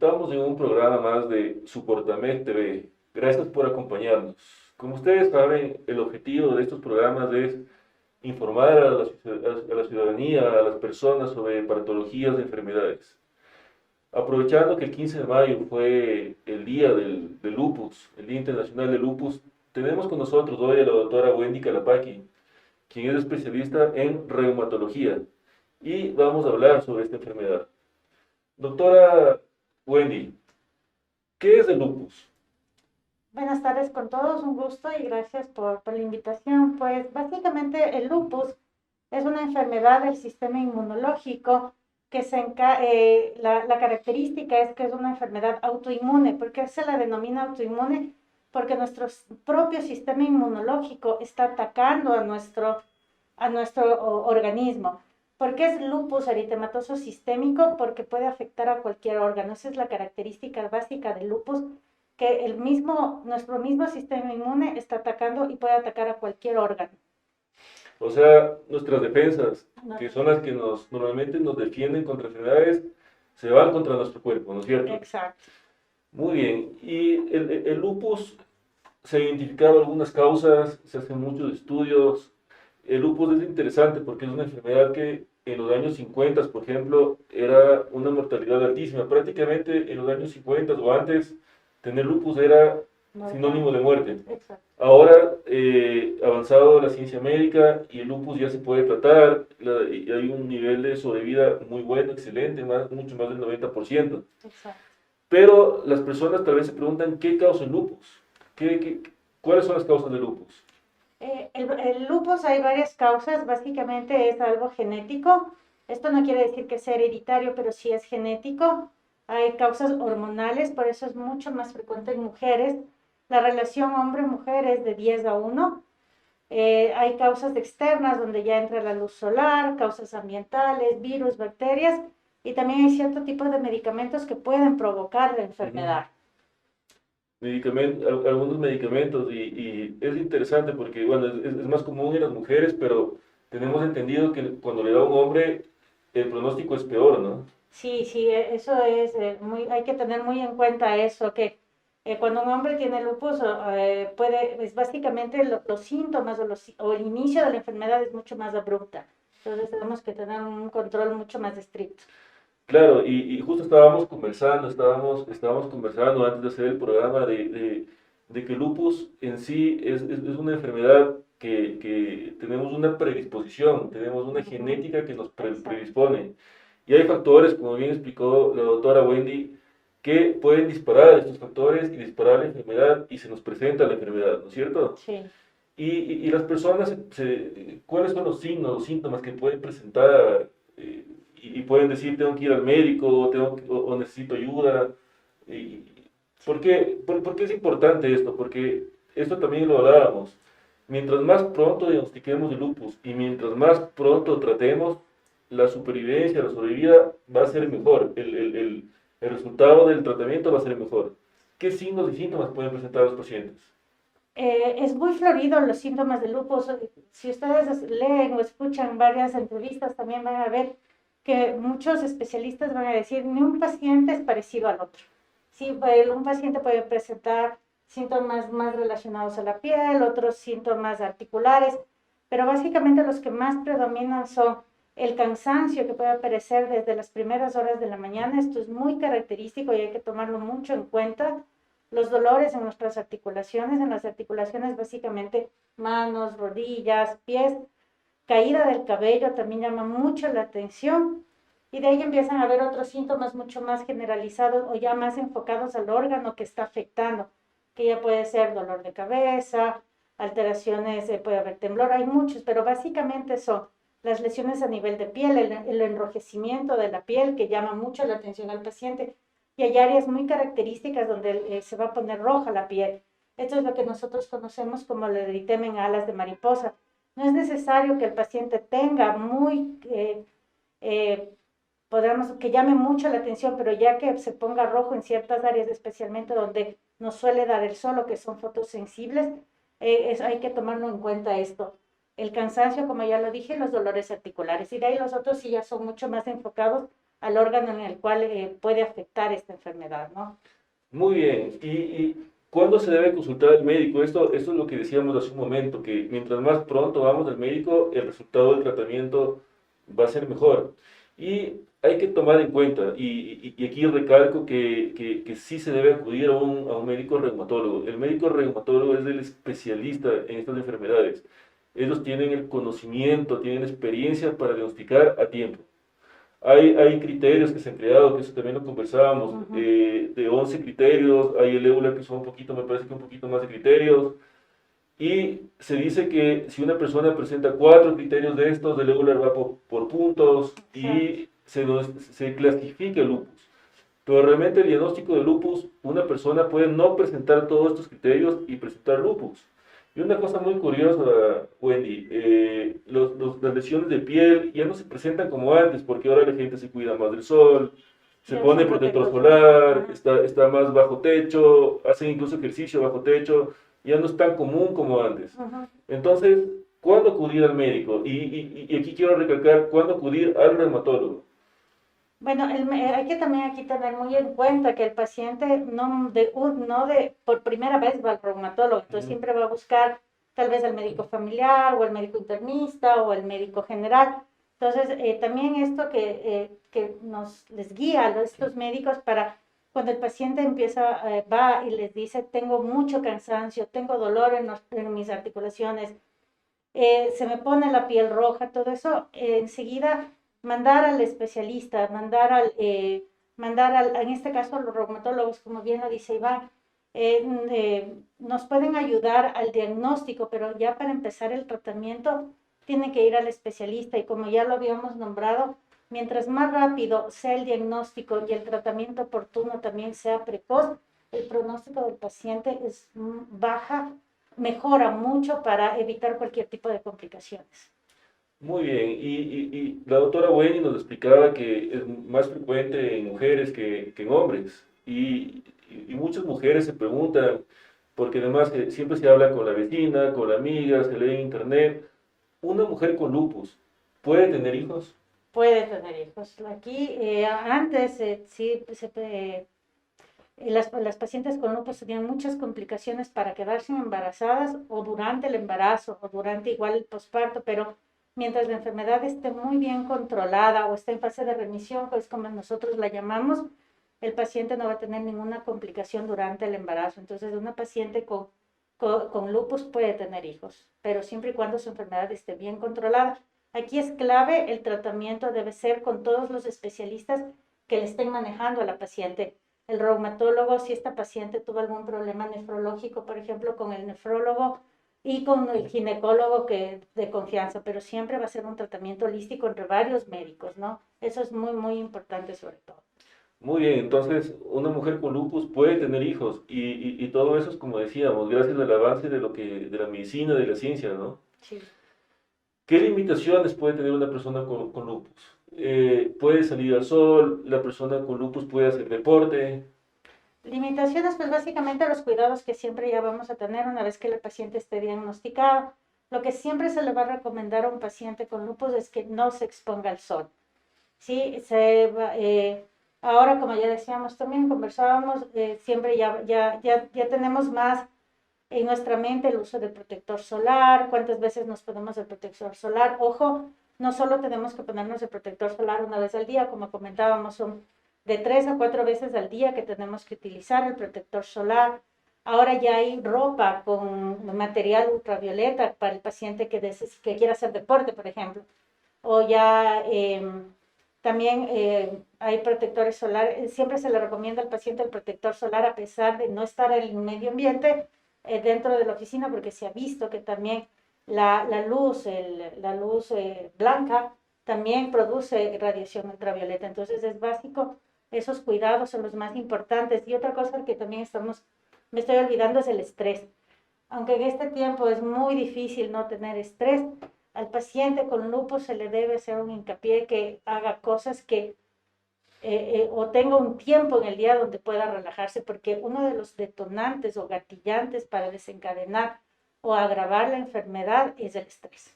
Estamos en un programa más de Suportamed TV. Gracias por acompañarnos. Como ustedes saben, el objetivo de estos programas es informar a la ciudadanía, a las personas sobre patologías de enfermedades. Aprovechando que el 15 de mayo fue el día del lupus, el Día Internacional del Lupus, tenemos con nosotros hoy a la doctora Wendy Calapaqui, quien es especialista en reumatología, y vamos a hablar sobre esta enfermedad. Doctora Wendy, ¿qué es el lupus? Buenas tardes con todos, un gusto y gracias por la invitación. Pues básicamente el lupus es una enfermedad del sistema inmunológico la característica es que es una enfermedad autoinmune. ¿Por qué se la denomina autoinmune? Porque nuestro propio sistema inmunológico está atacando a nuestro organismo. ¿Por qué es lupus eritematoso sistémico? Porque puede afectar a cualquier órgano. Esa es la característica básica del lupus, que nuestro mismo sistema inmune está atacando y puede atacar a cualquier órgano. O sea, nuestras defensas, No, que son las que normalmente nos defienden contra enfermedades, se van contra nuestro cuerpo, ¿no es cierto? exacto. Muy bien. Y el lupus, se han identificado algunas causas, se hacen muchos estudios. El lupus es interesante porque es una enfermedad que en los años 50, por ejemplo, era una mortalidad altísima. Prácticamente en los años 50 o antes, tener lupus era sinónimo Normal. de muerte. Exacto. Ahora, avanzado la ciencia médica y el lupus ya se puede tratar, y hay un nivel de sobrevida muy bueno, excelente, mucho más del 90%. Exacto. Pero las personas tal vez se preguntan, ¿qué causa el lupus? ¿Cuáles son las causas del lupus? El lupus hay varias causas, básicamente es algo genético. Esto no quiere decir que sea hereditario, pero sí es genético. Hay causas hormonales, por eso es mucho más frecuente en mujeres. La relación hombre-mujer es de 10 a 1. Hay causas externas donde ya entra la luz solar, causas ambientales, virus, bacterias, y también hay cierto tipo de medicamentos que pueden provocar la Ujú. enfermedad. Algunos medicamentos, y es interesante porque, bueno, es más común en las mujeres, pero tenemos entendido que cuando le da a un hombre, el pronóstico es peor, ¿no? Sí, sí, eso es hay que tener muy en cuenta eso, que cuando un hombre tiene lupus, es básicamente los síntomas o el inicio de la enfermedad es mucho más abrupta. Entonces tenemos que tener un control mucho más estricto. Claro, y justo estábamos conversando antes de hacer el programa de que lupus en sí es una enfermedad que tenemos una predisposición, tenemos una Ujú. genética que nos Exacto. predispone. Y hay factores, como bien explicó la doctora Wendy, que pueden disparar estos factores y disparar la enfermedad y se nos presenta la enfermedad, ¿no es cierto? Sí. Y las personas, ¿cuáles son los signos, los síntomas que pueden presentar? eh, y pueden decir, tengo que ir al médico, o necesito ayuda. Y, por qué es importante esto? Porque esto también lo hablábamos. Mientras más pronto diagnostiquemos el lupus y mientras más pronto tratemos, la supervivencia, la sobrevida va a ser mejor. El resultado del tratamiento va a ser mejor. ¿Qué signos y síntomas pueden presentar los pacientes? Es muy florido los síntomas de lupus. Si ustedes leen o escuchan varias entrevistas, también van a ver que muchos especialistas van a decir, ni un paciente es parecido al otro. Sí, un paciente puede presentar síntomas más relacionados a la piel, otros síntomas articulares, pero básicamente los que más predominan son el cansancio que puede aparecer desde las primeras horas de la mañana. Esto es muy característico y hay que tomarlo mucho en cuenta. Los dolores en las articulaciones básicamente manos, rodillas, pies, caída del cabello también llama mucho la atención, y de ahí empiezan a haber otros síntomas mucho más generalizados o ya más enfocados al órgano que está afectando, que ya puede ser dolor de cabeza, alteraciones, puede haber temblor, hay muchos, pero básicamente son las lesiones a nivel de piel, el enrojecimiento de la piel que llama mucho la atención al paciente, y hay áreas muy características donde se va a poner roja la piel. Esto es lo que nosotros conocemos como el eritema en alas de mariposa. No es necesario que el paciente tenga eh, podamos, que llame mucho la atención, pero ya que se ponga rojo en ciertas áreas, especialmente donde nos suele dar el sol o que son fotosensibles, hay que tomarlo en cuenta esto. El cansancio, como ya lo dije, los dolores articulares, y de ahí los otros sí ya son mucho más enfocados al órgano en el cual puede afectar esta enfermedad, ¿no? Muy bien. ¿Y cuándo se debe consultar al médico? Esto es lo que decíamos hace un momento, que mientras más pronto vamos al médico, el resultado del tratamiento va a ser mejor. Y hay que tomar en cuenta, y aquí recalco que sí se debe acudir a un médico reumatólogo. El médico reumatólogo es el especialista en estas enfermedades. Ellos tienen el conocimiento, tienen la experiencia para diagnosticar a tiempo. Hay criterios que se han creado, que eso también lo conversábamos, Ujú. de 11 criterios, hay el EULAR que son un poquito, me parece que un poquito más de criterios, y se dice que si una persona presenta 4 criterios de estos, el EULAR va por puntos Exacto. y se clasifica el lupus. Pero realmente el diagnóstico de lupus, una persona puede no presentar todos estos criterios y presentar lupus. Y una cosa muy curiosa, Wendy, las lesiones de piel ya no se presentan como antes, porque ahora la gente se cuida más del sol, se Ya pone usan protector protector solar. solar, Ajá. está más bajo techo, hacen incluso ejercicio bajo techo, ya no es tan común como antes. Ujú. Entonces, ¿cuándo acudir al médico? Y aquí quiero recalcar, ¿cuándo acudir al reumatólogo? Bueno, hay que también aquí tener muy en cuenta que el paciente no de por primera vez va al reumatólogo, entonces Ujú. siempre va a buscar tal vez al médico familiar o el médico internista o el médico general. Entonces, también esto que nos les guía a estos médicos para cuando el paciente va y les dice, tengo mucho cansancio, tengo dolor en mis articulaciones, se me pone la piel roja, todo eso, enseguida mandar al especialista, en este caso a los reumatólogos, como bien lo dice Iván, nos pueden ayudar al diagnóstico, pero ya para empezar el tratamiento tienen que ir al especialista y como ya lo habíamos nombrado, mientras más rápido sea el diagnóstico y el tratamiento oportuno también sea precoz, el pronóstico del paciente mejora mucho para evitar cualquier tipo de complicaciones. Muy bien, y la doctora Wendy nos explicaba que es más frecuente en mujeres que en hombres, y muchas mujeres se preguntan, porque además siempre se habla con la vecina, con la amiga, se lee en internet, ¿una mujer con lupus puede tener hijos? Puede tener hijos. Aquí, antes, sí, las pacientes con lupus tenían muchas complicaciones para quedarse embarazadas o durante el embarazo o durante igual el posparto, pero mientras la enfermedad esté muy bien controlada o esté en fase de remisión, pues como nosotros la llamamos, el paciente no va a tener ninguna complicación durante el embarazo. Entonces, una paciente con lupus puede tener hijos, pero siempre y cuando su enfermedad esté bien controlada. Aquí es clave, el tratamiento debe ser con todos los especialistas que le estén manejando a la paciente. El reumatólogo, si esta paciente tuvo algún problema nefrológico, por ejemplo, con el nefrólogo y con el ginecólogo de confianza, pero siempre va a ser un tratamiento holístico entre varios médicos, ¿no? Eso es muy, muy importante sobre todo. Muy bien, entonces una mujer con lupus puede tener hijos, y todo eso es como decíamos, gracias al avance de la medicina, de la ciencia, ¿no? Sí. ¿Qué limitaciones puede tener una persona con lupus? Puede salir al sol, la persona con lupus puede hacer deporte. Limitaciones, pues básicamente los cuidados que siempre ya vamos a tener una vez que el paciente esté diagnosticado. Lo que siempre se le va a recomendar a un paciente con lupus es que no se exponga al sol. Sí, ahora como ya decíamos también, conversábamos, siempre ya tenemos más en nuestra mente el uso del protector solar, cuántas veces nos ponemos el protector solar. Ojo, no solo tenemos que ponernos el protector solar una vez al día, como comentábamos, son de 3 a 4 veces al día que tenemos que utilizar el protector solar. Ahora ya hay ropa con material ultravioleta para el paciente que quiera hacer deporte, por ejemplo. O ya también hay protectores solares. Siempre se le recomienda al paciente el protector solar a pesar de no estar en el medio ambiente dentro de la oficina, porque se ha visto que también la luz blanca también produce radiación ultravioleta. Entonces es básico, esos cuidados son los más importantes. Y otra cosa que también me estoy olvidando es el estrés. Aunque en este tiempo es muy difícil no tener estrés, al paciente con lupus se le debe hacer un hincapié que haga cosas o tenga un tiempo en el día donde pueda relajarse, porque uno de los detonantes o gatillantes para desencadenar o agravar la enfermedad es el estrés.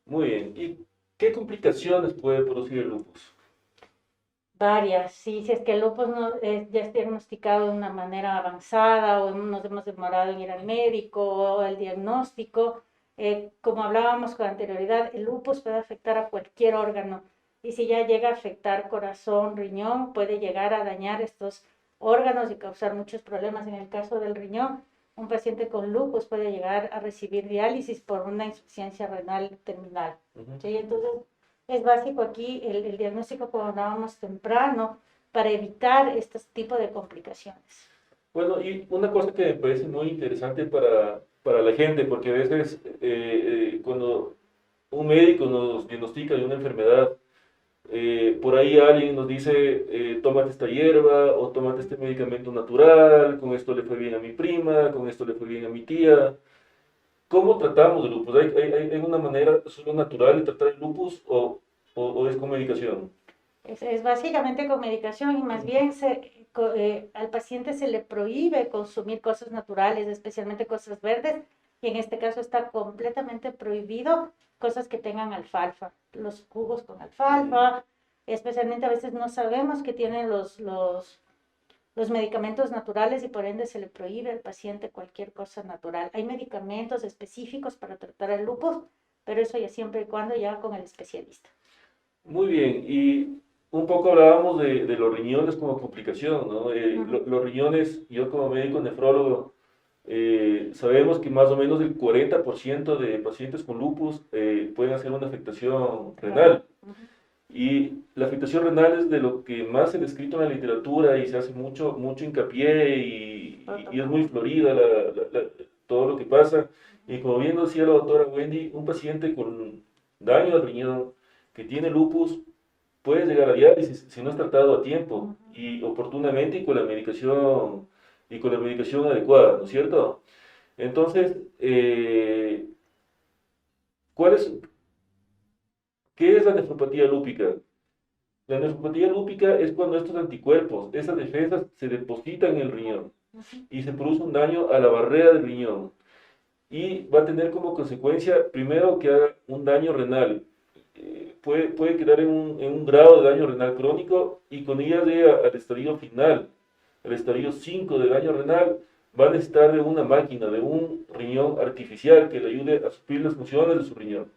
Muy bien. ¿Y qué complicaciones puede producir el lupus? Varias, sí, si es que el lupus no, ya es diagnosticado de una manera avanzada o nos hemos demorado en ir al médico o el diagnóstico, como hablábamos con anterioridad, el lupus puede afectar a cualquier órgano y si ya llega a afectar corazón, riñón, puede llegar a dañar estos órganos y causar muchos problemas. En el caso del riñón, un paciente con lupus puede llegar a recibir diálisis por una insuficiencia renal terminal. ¿Sí? Entonces, es básico aquí el diagnóstico, como hablábamos temprano, para evitar este tipo de complicaciones. Bueno, y una cosa que me parece muy interesante para la gente, porque a veces cuando un médico nos diagnostica de una enfermedad, por ahí alguien nos dice, tómate esta hierba o tómate este medicamento natural, con esto le fue bien a mi prima, con esto le fue bien a mi tía. ¿Cómo tratamos el lupus? ¿Hay una manera solo natural de tratar el lupus o es con medicación? Es básicamente con medicación y más bien al paciente se le prohíbe consumir cosas naturales, especialmente cosas verdes, y en este caso está completamente prohibido cosas que tengan alfalfa, los jugos con alfalfa, especialmente a veces no sabemos que tienen los medicamentos naturales y por ende se le prohíbe al paciente cualquier cosa natural. Hay medicamentos específicos para tratar el lupus, pero eso ya siempre y cuando ya con el especialista. Muy bien, y un poco hablábamos de los riñones como complicación, ¿no? Los riñones, yo como médico nefrólogo, sabemos que más o menos el 40% de pacientes con lupus pueden hacer una afectación renal. Y la afectación renal es de lo que más se ha descrito en la literatura y se hace mucho, mucho hincapié y es muy florida todo lo que pasa. Y como bien decía la doctora Wendy, un paciente con daño al riñón que tiene lupus puede llegar a diálisis si no es tratado a tiempo y oportunamente y con la medicación adecuada, ¿no es cierto? Entonces, ¿cuál es, ¿qué es la nefropatía lúpica? La nefropatía lúpica es cuando estos anticuerpos, esas defensas, se depositan en el riñón y se produce un daño a la barrera del riñón. Y va a tener como consecuencia, primero, que haga un daño renal. Puede quedar en un grado de daño renal crónico y cuando ya llegue al estadio final, el estadio 5 de daño renal, va a necesitar de una máquina, de un riñón artificial que le ayude a suplir las funciones de su riñón.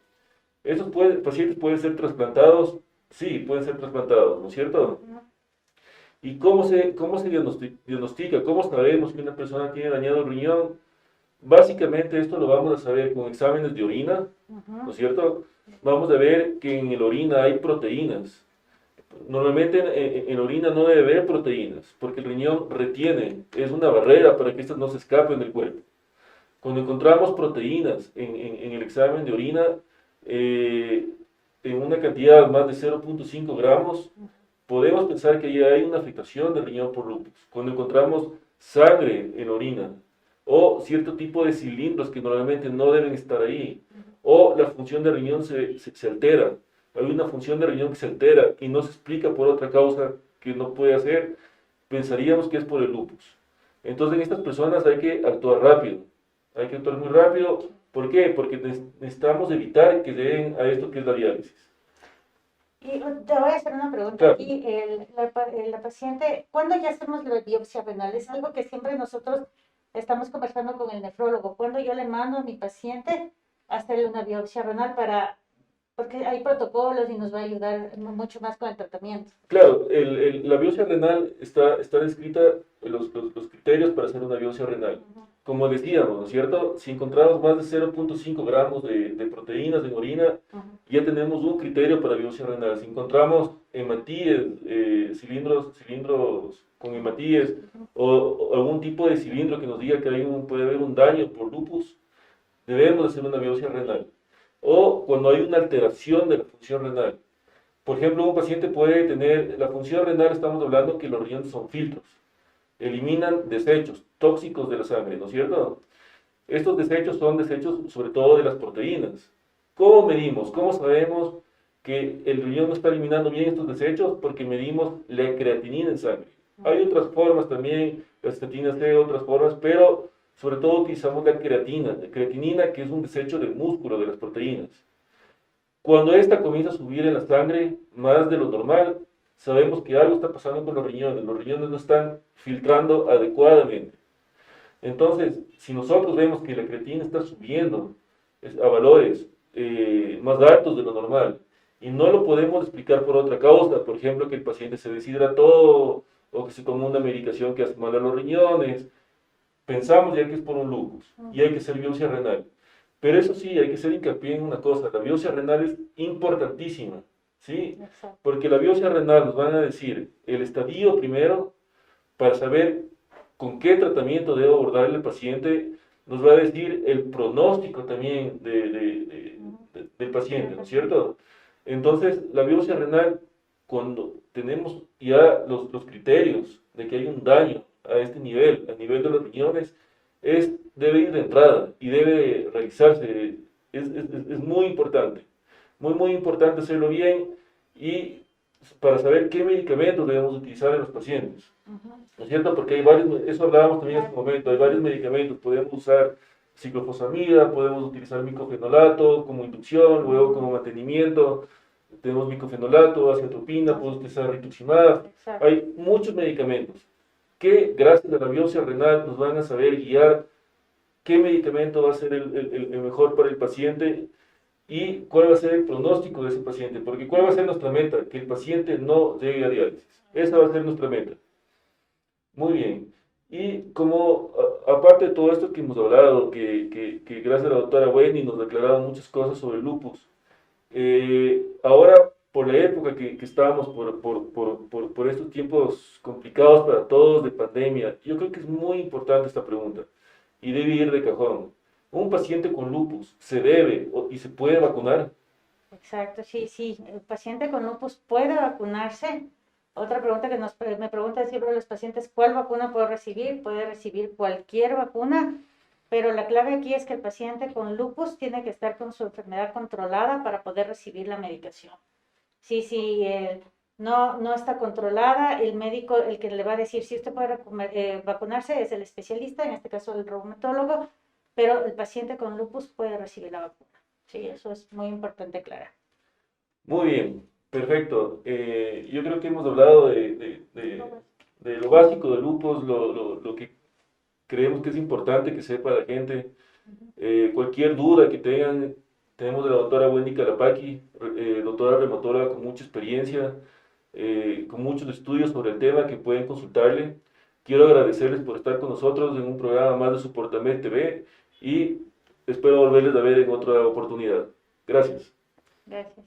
Esos pacientes pueden ser trasplantados, sí, pueden ser trasplantados, ¿no es cierto? ¿Y cómo se diagnostica? ¿Cómo sabemos que una persona tiene dañado el riñón? Básicamente esto lo vamos a saber con exámenes de orina, ¿no es cierto? Vamos a ver que en la orina hay proteínas. Normalmente en la orina no debe haber proteínas, porque el riñón retiene, es una barrera para que estas no se escapen del cuerpo. Cuando encontramos proteínas en el examen de orina, en una cantidad más de 0,5 gramos, podemos pensar que ya hay una afectación del riñón por lupus. Cuando encontramos sangre en la orina, o cierto tipo de cilindros que normalmente no deben estar ahí, o la función del riñón se altera, hay una función del riñón que se altera y no se explica por otra causa que no puede hacer, pensaríamos que es por el lupus. Entonces en estas personas hay que actuar rápido, hay que actuar muy rápido. ¿Por qué? Porque necesitamos evitar que lleguen a esto que es la diálisis. Y te voy a hacer una pregunta Claro. aquí. La paciente, ¿cuándo ya hacemos la biopsia renal? Es algo que siempre nosotros estamos conversando con el nefrólogo. ¿Cuándo yo le mando a mi paciente a hacerle una biopsia renal porque hay protocolos y nos va a ayudar mucho más con el tratamiento? Claro, la biopsia renal está descrita, los criterios para hacer una biopsia renal. Como decíamos, ¿no es cierto? Si encontramos más de 0,5 gramos de proteínas en orina, ya tenemos un criterio para biopsia renal. Si encontramos hematíes, cilindros con hematíes, o algún tipo de cilindro que nos diga que puede haber un daño por lupus, debemos hacer una biopsia renal. O cuando hay una alteración de la función renal. Por ejemplo, un paciente puede tener, la función renal, estamos hablando que los riñones son filtros, eliminan desechos tóxicos de la sangre, ¿no es cierto? Estos desechos son desechos sobre todo de las proteínas. ¿Cómo medimos? ¿Cómo sabemos que el riñón no está eliminando bien estos desechos? Porque medimos la creatinina en sangre. Hay otras formas también, la estatina C, otras formas, pero sobre todo utilizamos la creatinina que es un desecho del músculo, de las proteínas. Cuando esta comienza a subir en la sangre, más de lo normal, sabemos que algo está pasando con los riñones no están filtrando adecuadamente. Entonces, si nosotros vemos que la creatina está subiendo a valores más altos de lo normal y no lo podemos explicar por otra causa, por ejemplo, que el paciente se deshidrató o que se tomó una medicación que hace mal a los riñones, pensamos ya que es por un lupus y hay que hacer biopsia renal. Pero eso sí, hay que hacer hincapié en una cosa, la biopsia renal es importantísima, ¿sí? Exacto. Porque la biopsia renal nos van a decir el estadio primero para saber con qué tratamiento debe abordar el paciente, nos va a decir el pronóstico también del paciente, ¿no es cierto? Entonces, la biopsia renal, cuando tenemos ya los criterios de que hay un daño a este nivel, a nivel de los riñones, debe ir de entrada y debe realizarse. Es muy importante hacerlo bien y para saber qué medicamentos debemos utilizar en los pacientes. ¿No es cierto? Porque hay varios, eso hablábamos también en este momento, hay varios medicamentos, podemos usar ciclofosfamida, podemos utilizar micofenolato como inducción, luego como mantenimiento, tenemos micofenolato, aciatropina, podemos utilizar rituximab, hay muchos medicamentos que gracias a la biopsia renal nos van a saber guiar qué medicamento va a ser el mejor para el paciente y cuál va a ser el pronóstico de ese paciente, porque cuál va a ser nuestra meta, que el paciente no llegue a diálisis, esa va a ser nuestra meta. Muy bien. Y como, aparte de todo esto que hemos hablado, que gracias a la doctora Wendy nos declararon muchas cosas sobre el lupus, ahora por la época que estamos, por estos tiempos complicados para todos de pandemia, yo creo que es muy importante esta pregunta y debe ir de cajón. ¿Un paciente con lupus se debe y se puede vacunar? Exacto, sí, sí. El paciente con lupus puede vacunarse. Otra pregunta que me preguntan siempre los pacientes, ¿cuál vacuna puedo recibir? Puede recibir cualquier vacuna, pero la clave aquí es que el paciente con lupus tiene que estar con su enfermedad controlada para poder recibir la medicación. Si no está controlada, el médico, el que le va a decir si usted puede vacunarse es el especialista, en este caso el reumatólogo, pero el paciente con lupus puede recibir la vacuna. Sí, eso es muy importante aclarar. Muy bien, perfecto. Yo creo que hemos hablado de lo básico del lupus, lo que creemos que es importante que sepa la gente. Cualquier duda que tengan, tenemos a la doctora Wendy Calapaqui, doctora reumatóloga con mucha experiencia, con muchos estudios sobre el tema que pueden consultarle. Quiero agradecerles por estar con nosotros en un programa más de Suportamed TV y espero volverles a ver en otra oportunidad. Gracias. Gracias.